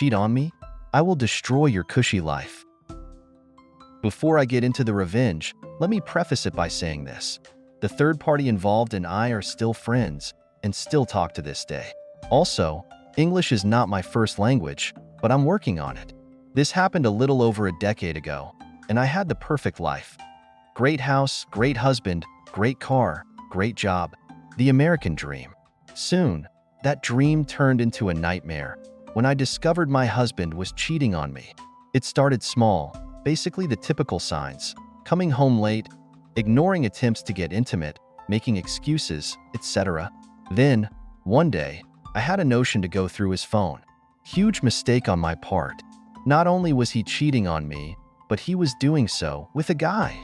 cheat on me? I will destroy your cushy life. Before I get into the revenge, let me preface it by saying this. The third party involved and I are still friends and still talk to this day. Also, English is not my first language, but I'm working on it. This happened a little over a decade ago, and I had the perfect life. Great house, great husband, great car, great job. The American dream. Soon, that dream turned into a nightmare when I discovered my husband was cheating on me. It started small, basically the typical signs: coming home late, ignoring attempts to get intimate, making excuses, etc. Then, one day, I had a notion to go through his phone. Huge mistake on my part. Not only was he cheating on me, but he was doing so with a guy.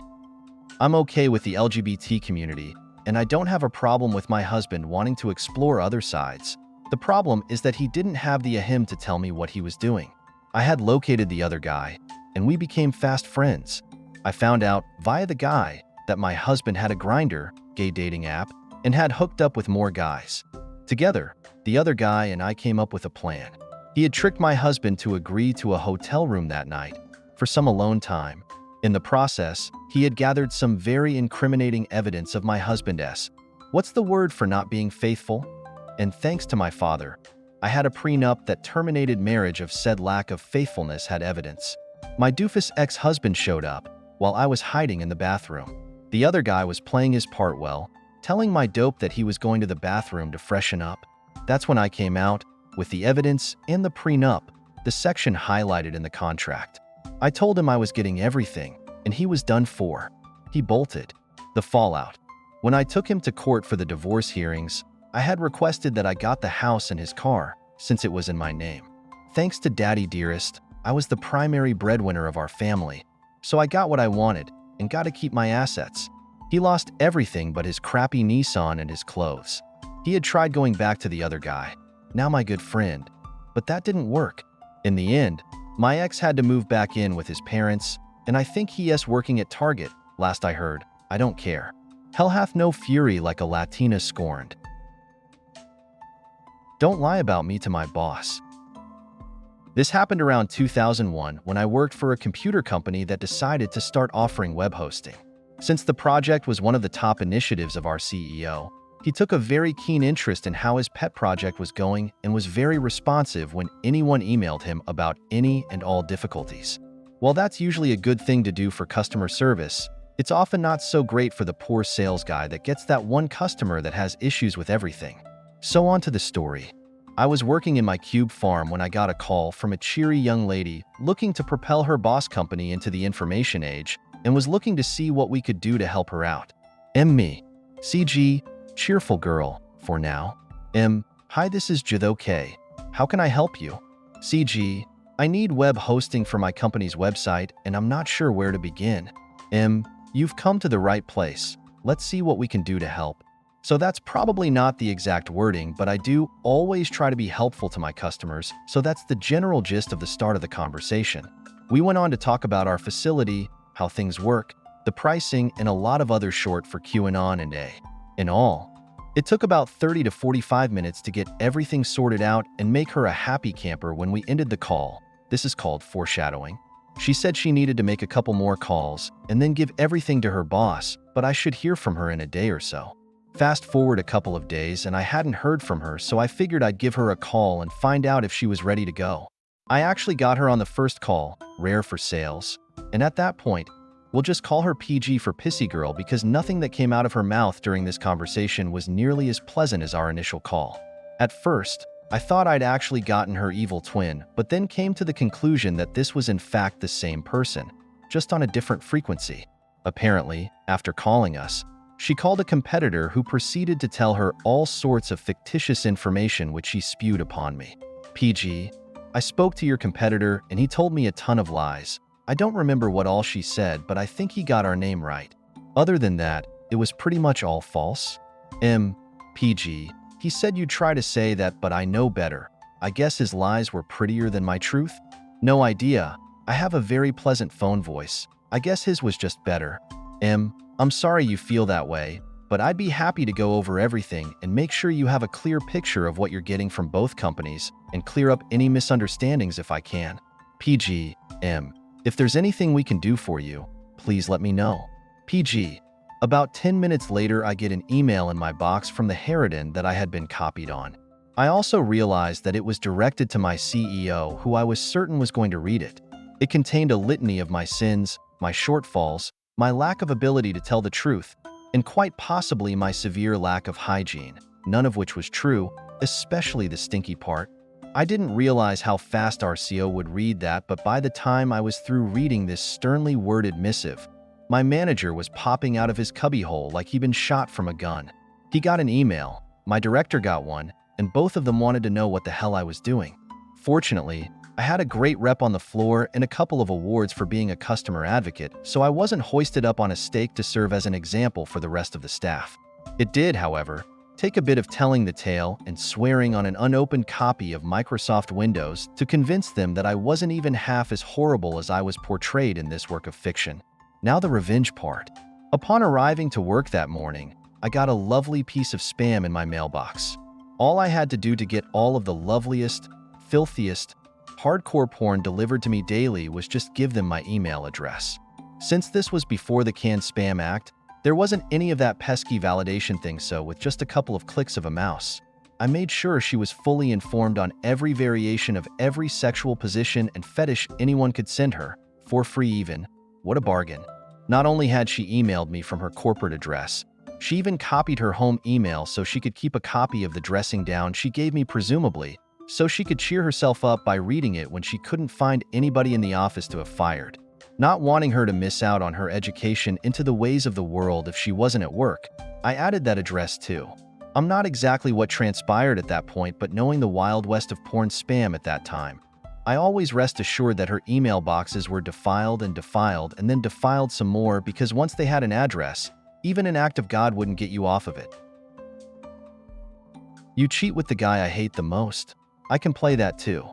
I'm okay with the LGBT community, and I don't have a problem with my husband wanting to explore other sides. The problem is that he didn't have the ahem to tell me what he was doing. I had located the other guy, and we became fast friends. I found out, via the guy, that my husband had a Grindr, gay dating app, and had hooked up with more guys. Together, the other guy and I came up with a plan. He had tricked my husband to agree to a hotel room that night for some alone time. In the process, he had gathered some very incriminating evidence of my husband's, what's the word for not being faithful? And thanks to my father, I had a prenup that terminated marriage of said lack of faithfulness had evidence. My doofus ex-husband showed up while I was hiding in the bathroom. The other guy was playing his part well, telling my dope that he was going to the bathroom to freshen up. That's when I came out with the evidence and the prenup, the section highlighted in the contract. I told him I was getting everything, and he was done for. He bolted. The fallout. When I took him to court for the divorce hearings, I had requested that I got the house and his car, since it was in my name. Thanks to Daddy Dearest, I was the primary breadwinner of our family, so I got what I wanted and got to keep my assets. He lost everything but his crappy Nissan and his clothes. He had tried going back to the other guy, now my good friend, but that didn't work. In the end, my ex had to move back in with his parents, and I think he's working at Target, last I heard. I don't care. Hell hath no fury like a Latina scorned. Don't lie about me to my boss. This happened around 2001 when I worked for a computer company that decided to start offering web hosting. Since the project was one of the top initiatives of our CEO, he took a very keen interest in how his pet project was going and was very responsive when anyone emailed him about any and all difficulties. While that's usually a good thing to do for customer service, it's often not so great for the poor sales guy that gets that one customer that has issues with everything. So on to the story. I was working in my cube farm when I got a call from a cheery young lady looking to propel her boss company into the information age and was looking to see what we could do to help her out. Me. CG, cheerful girl, for now. Hi, this is Jitho K. How can I help you? CG, I need web hosting for my company's website and I'm not sure where to begin. You've come to the right place. Let's see what we can do to help. So that's probably not the exact wording, but I do always try to be helpful to my customers, so that's the general gist of the start of the conversation. We went on to talk about our facility, how things work, the pricing, and a lot of other short for QAnon and A. In all, it took about 30 to 45 minutes to get everything sorted out and make her a happy camper when we ended the call. This is called foreshadowing. She said she needed to make a couple more calls and then give everything to her boss, but I should hear from her in a day or so. Fast forward a couple of days and I hadn't heard from her, so I figured I'd give her a call and find out if she was ready to go. I actually got her on the first call, rare for sales, and at that point, we'll just call her PG for Pissy Girl because nothing that came out of her mouth during this conversation was nearly as pleasant as our initial call. At first, I thought I'd actually gotten her evil twin, but then came to the conclusion that this was in fact the same person, just on a different frequency. Apparently, after calling us, she called a competitor who proceeded to tell her all sorts of fictitious information which she spewed upon me. PG, I spoke to your competitor and he told me a ton of lies. I don't remember what all she said, but I think he got our name right. Other than that, it was pretty much all false. PG, he said you'd try to say that, but I know better. I guess his lies were prettier than my truth? No idea. I have a very pleasant phone voice. I guess his was just better. I'm sorry you feel that way, but I'd be happy to go over everything and make sure you have a clear picture of what you're getting from both companies and clear up any misunderstandings if I can. PG. If there's anything we can do for you, please let me know. PG. About 10 minutes later, I get an email in my box from the Harridan that I had been copied on. I also realized that it was directed to my CEO, who I was certain was going to read it. It contained a litany of my sins, my shortfalls, my lack of ability to tell the truth, and quite possibly my severe lack of hygiene, none of which was true, especially the stinky part. I didn't realize how fast our CEO would read that, but by the time I was through reading this sternly worded missive, my manager was popping out of his cubbyhole like he'd been shot from a gun. He got an email, my director got one, and both of them wanted to know what the hell I was doing. Fortunately, I had a great rep on the floor and a couple of awards for being a customer advocate, so I wasn't hoisted up on a stake to serve as an example for the rest of the staff. It did, however, take a bit of telling the tale and swearing on an unopened copy of Microsoft Windows to convince them that I wasn't even half as horrible as I was portrayed in this work of fiction. Now the revenge part. Upon arriving to work that morning, I got a lovely piece of spam in my mailbox. All I had to do to get all of the loveliest, filthiest, hardcore porn delivered to me daily was just give them my email address. Since this was before the Canned Spam Act, there wasn't any of that pesky validation thing, so with just a couple of clicks of a mouse, I made sure she was fully informed on every variation of every sexual position and fetish anyone could send her, for free even. What a bargain. Not only had she emailed me from her corporate address, she even copied her home email so she could keep a copy of the dressing down she gave me, presumably, so she could cheer herself up by reading it when she couldn't find anybody in the office to have fired. Not wanting her to miss out on her education into the ways of the world if she wasn't at work, I added that address too. I'm not exactly what transpired at that point, but knowing the Wild West of porn spam at that time, I always rest assured that her email boxes were defiled and then defiled some more, because once they had an address, even an act of God wouldn't get you off of it. You cheat with the guy I hate the most. I can play that too.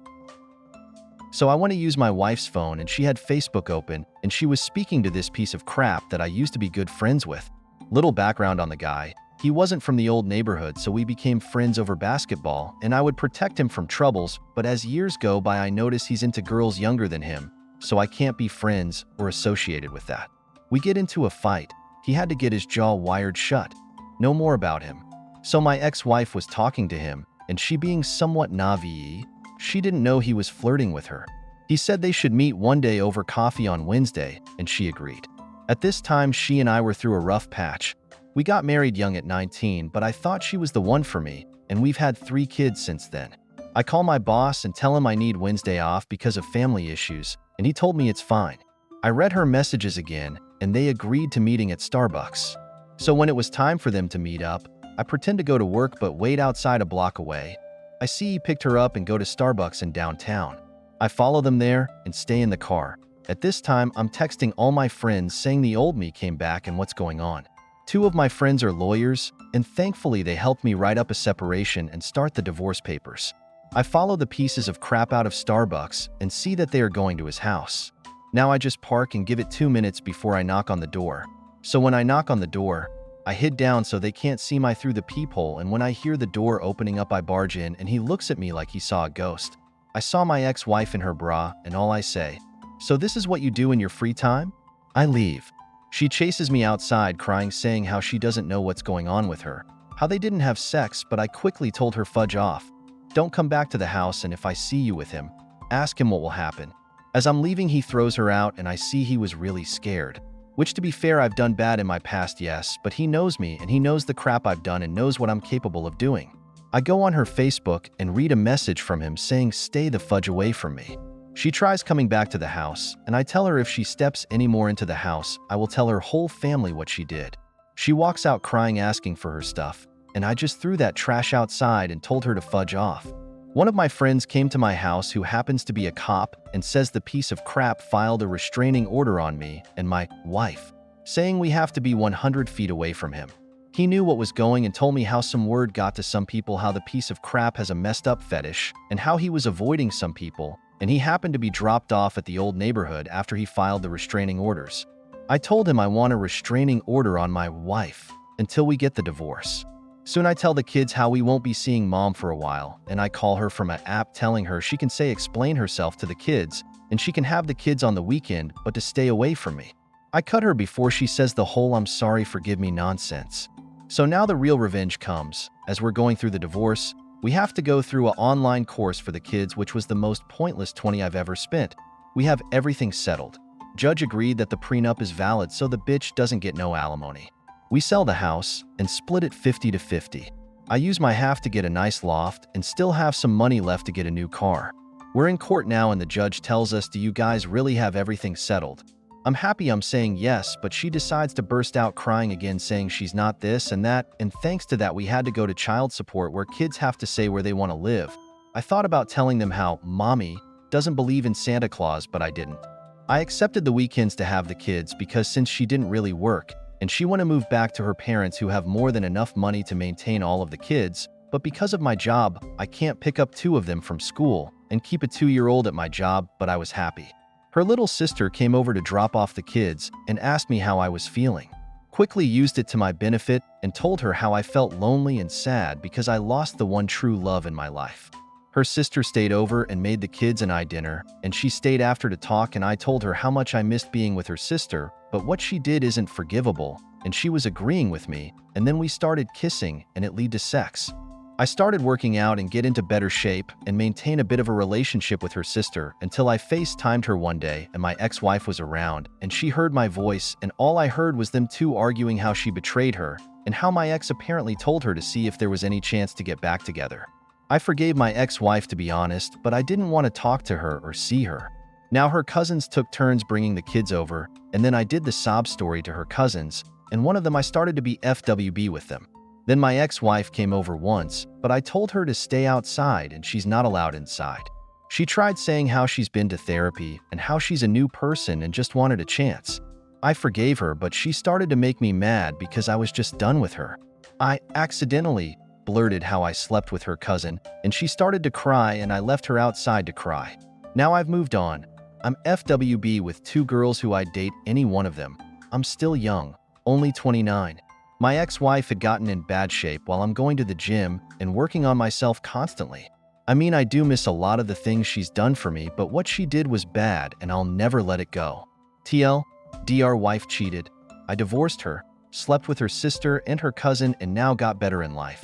So I want to use my wife's phone, and she had Facebook open, and she was speaking to this piece of crap that I used to be good friends with. Little background on the guy. He wasn't from the old neighborhood, so we became friends over basketball, and I would protect him from troubles, but as years go by I notice he's into girls younger than him, so I can't be friends or associated with that. We get into a fight. He had to get his jaw wired shut. No more about him. So my ex-wife was talking to him, and she being somewhat naive, she didn't know he was flirting with her. He said they should meet one day over coffee on Wednesday, and she agreed. At this time, she and I were through a rough patch. We got married young at 19, but I thought she was the one for me, and we've had 3 kids since then. I call my boss and tell him I need Wednesday off because of family issues, and he told me it's fine. I read her messages again, and they agreed to meeting at Starbucks. So when it was time for them to meet up, I pretend to go to work but wait outside a block away. I see he picked her up and go to Starbucks in downtown. I follow them there and stay in the car. At this time, I'm texting all my friends saying the old me came back and what's going on. 2 of my friends are lawyers, and thankfully they helped me write up a separation and start the divorce papers. I follow the pieces of crap out of Starbucks and see that they are going to his house. Now I just park and give it 2 minutes before I knock on the door. So when I knock on the door, I hid down so they can't see my through the peephole, and when I hear the door opening up I barge in and he looks at me like he saw a ghost. I saw my ex-wife in her bra, and all I say, "So this is what you do in your free time?" I leave. She chases me outside crying, saying how she doesn't know what's going on with her, how they didn't have sex, but I quickly told her fudge off. Don't come back to the house, and if I see you with him, ask him what will happen. As I'm leaving, he throws her out, and I see he was really scared. Which, to be fair, I've done bad in my past, yes, but he knows me and he knows the crap I've done and knows what I'm capable of doing. I go on her Facebook and read a message from him saying, "Stay the fudge away from me." She tries coming back to the house, and I tell her if she steps any more into the house, I will tell her whole family what she did. She walks out crying, asking for her stuff, and I just threw that trash outside and told her to fudge off. One of my friends came to my house who happens to be a cop and says the piece of crap filed a restraining order on me and my wife, saying we have to be 100 feet away from him. He knew what was going and told me how some word got to some people how the piece of crap has a messed up fetish and how he was avoiding some people, and he happened to be dropped off at the old neighborhood after he filed the restraining orders. I told him I want a restraining order on my wife, until we get the divorce. Soon I tell the kids how we won't be seeing mom for a while, and I call her from an app telling her she can explain herself to the kids, and she can have the kids on the weekend, but to stay away from me. I cut her before she says the whole "I'm sorry, forgive me" nonsense. So now the real revenge comes. As we're going through the divorce, we have to go through an online course for the kids, which was the most pointless 20 I've ever spent. We have everything settled. Judge agreed that the prenup is valid so the bitch doesn't get no alimony. We sell the house and split it 50-50. I use my half to get a nice loft and still have some money left to get a new car. We're in court now and the judge tells us, "Do you guys really have everything settled?" I'm happy I'm saying yes, but she decides to burst out crying again, saying she's not this and that, and thanks to that we had to go to child support where kids have to say where they want to live. I thought about telling them how mommy doesn't believe in Santa Claus, but I didn't. I accepted the weekends to have the kids because since she didn't really work, and she wanted to move back to her parents who have more than enough money to maintain all of the kids, but because of my job, I can't pick up 2 of them from school and keep a 2-year-old at my job, but I was happy. Her little sister came over to drop off the kids and asked me how I was feeling. Quickly used it to my benefit and told her how I felt lonely and sad because I lost the one true love in my life. Her sister stayed over and made the kids and I dinner, and she stayed after to talk, and I told her how much I missed being with her sister, but what she did isn't forgivable, and she was agreeing with me, and then we started kissing and it led to sex. I started working out and get into better shape and maintain a bit of a relationship with her sister until I FaceTimed her one day and my ex-wife was around and she heard my voice, and all I heard was them two arguing how she betrayed her and how my ex apparently told her to see if there was any chance to get back together. I forgave my ex-wife, to be honest, but I didn't want to talk to her or see her. Now her cousins took turns bringing the kids over, and then I did the sob story to her cousins, and one of them I started to be FWB with them. Then my ex-wife came over once, but I told her to stay outside and she's not allowed inside. She tried saying how she's been to therapy and how she's a new person and just wanted a chance. I forgave her, but she started to make me mad because I was just done with her. I accidentally blurted how I slept with her cousin, and she started to cry and I left her outside to cry. Now I've moved on. I'm FWB with 2 girls who I'd date any one of them. I'm still young, only 29. My ex-wife had gotten in bad shape while I'm going to the gym and working on myself constantly. I mean, I do miss a lot of the things she's done for me, but what she did was bad and I'll never let it go. TLDR, wife cheated. I divorced her, slept with her sister and her cousin, and now got better in life.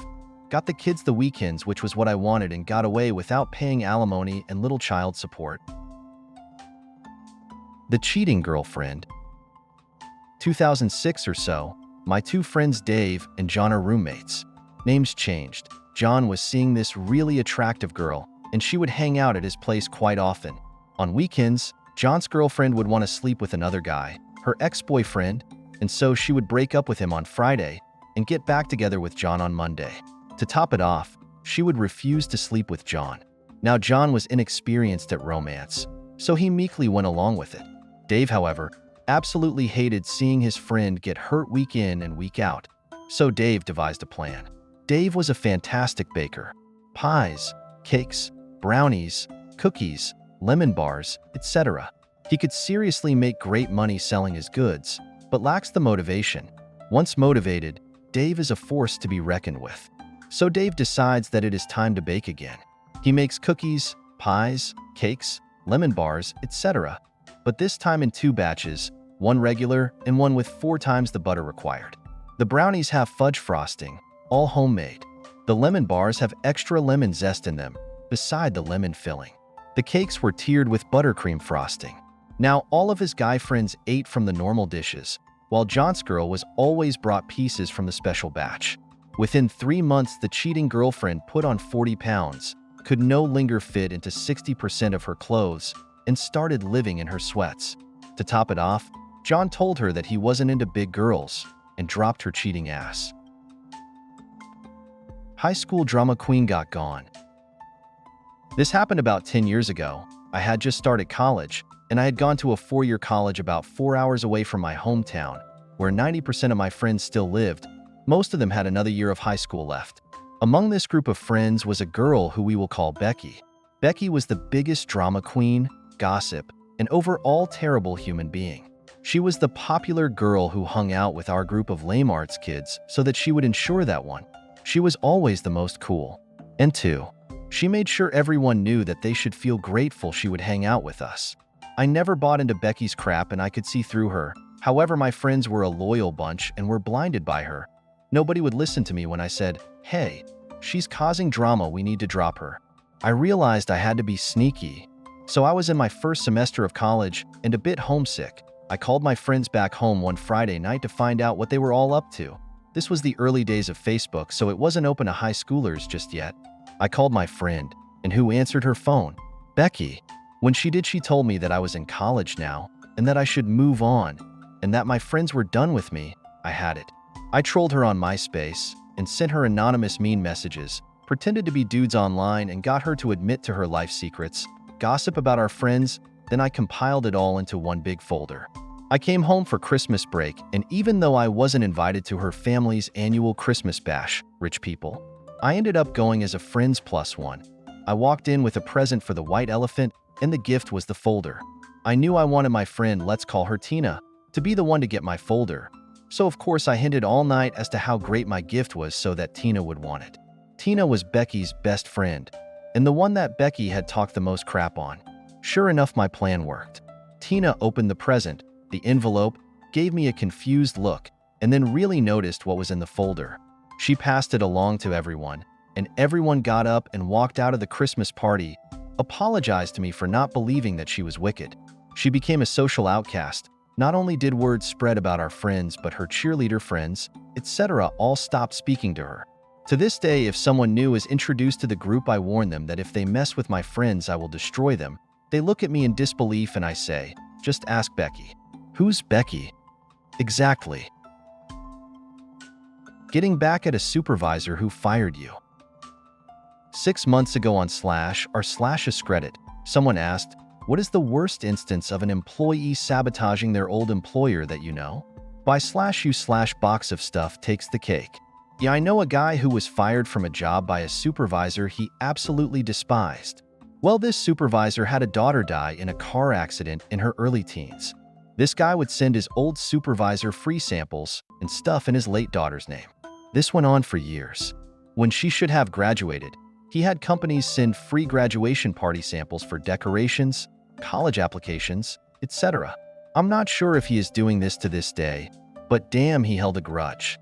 Got the kids the weekends, which was what I wanted, and got away without paying alimony and little child support. The cheating girlfriend. 2006 or so, my 2 friends Dave and John are roommates. Names changed. John was seeing this really attractive girl, and she would hang out at his place quite often. On weekends, John's girlfriend would want to sleep with another guy, her ex-boyfriend, and so she would break up with him on Friday and get back together with John on Monday. To top it off, she would refuse to sleep with John. Now John was inexperienced at romance, so he meekly went along with it. Dave, however, absolutely hated seeing his friend get hurt week in and week out, so Dave devised a plan. Dave was a fantastic baker. Pies, cakes, brownies, cookies, lemon bars, etc. He could seriously make great money selling his goods, but lacks the motivation. Once motivated, Dave is a force to be reckoned with. So Dave decides that it is time to bake again. He makes cookies, pies, cakes, lemon bars, etc., but this time in 2 batches, one regular and one with 4 times the butter required. The brownies have fudge frosting, all homemade. The lemon bars have extra lemon zest in them, beside the lemon filling. The cakes were tiered with buttercream frosting. Now all of his guy friends ate from the normal dishes, while John's girl was always brought pieces from the special batch. Within 3 months, the cheating girlfriend put on 40 pounds, could no longer fit into 60% of her clothes, and started living in her sweats. To top it off, John told her that he wasn't into big girls and dropped her cheating ass. High school drama queen got gone. This happened about 10 years ago. I had just started college, and I had gone to a 4-year college about 4 hours away from my hometown, where 90% of my friends still lived. Most of them had another year of high school left. Among this group of friends was a girl who we will call Becky. Becky was the biggest drama queen, gossip, and overall terrible human being. She was the popular girl who hung out with our group of lame arts kids so that she would ensure that one, she was always the most cool. And two, she made sure everyone knew that they should feel grateful she would hang out with us. I never bought into Becky's crap and I could see through her. However, my friends were a loyal bunch and were blinded by her. Nobody would listen to me when I said, "Hey, she's causing drama, we need to drop her." I realized I had to be sneaky. So I was in my first semester of college and a bit homesick. I called my friends back home one Friday night to find out what they were all up to. This was the early days of Facebook, so it wasn't open to high schoolers just yet. I called my friend, and who answered her phone? Becky. When she did, she told me that I was in college now, and that I should move on, and that my friends were done with me. I had it. I trolled her on MySpace, and sent her anonymous mean messages, pretended to be dudes online and got her to admit to her life secrets, gossip about our friends, then I compiled it all into one big folder. I came home for Christmas break, and even though I wasn't invited to her family's annual Christmas bash, rich people, I ended up going as a friends plus one. I walked in with a present for the white elephant, and the gift was the folder. I knew I wanted my friend, let's call her Tina, to be the one to get my folder. So of course I hinted all night as to how great my gift was so that Tina would want it. Tina was Becky's best friend, and the one that Becky had talked the most crap on. Sure enough, my plan worked. Tina opened the present, the envelope, gave me a confused look, and then really noticed what was in the folder. She passed it along to everyone, and everyone got up and walked out of the Christmas party, apologized to me for not believing that she was wicked. She became a social outcast. Not only did word spread about our friends, but her cheerleader friends, etc. all stopped speaking to her. To this day, if someone new is introduced to the group, I warn them that if they mess with my friends, I will destroy them. They look at me in disbelief and I say, "Just ask Becky." Who's Becky? Exactly. Getting back at a supervisor who fired you. 6 months ago on r/Slash's Reddit, someone asked, "What is the worst instance of an employee sabotaging their old employer that you know?" By /u/box of stuff takes the cake. Yeah, I know a guy who was fired from a job by a supervisor he absolutely despised. Well, this supervisor had a daughter die in a car accident in her early teens. This guy would send his old supervisor free samples and stuff in his late daughter's name. This went on for years. When she should have graduated, he had companies send free graduation party samples for decorations, college applications, etc. I'm not sure if he is doing this to this day, but damn, he held a grudge.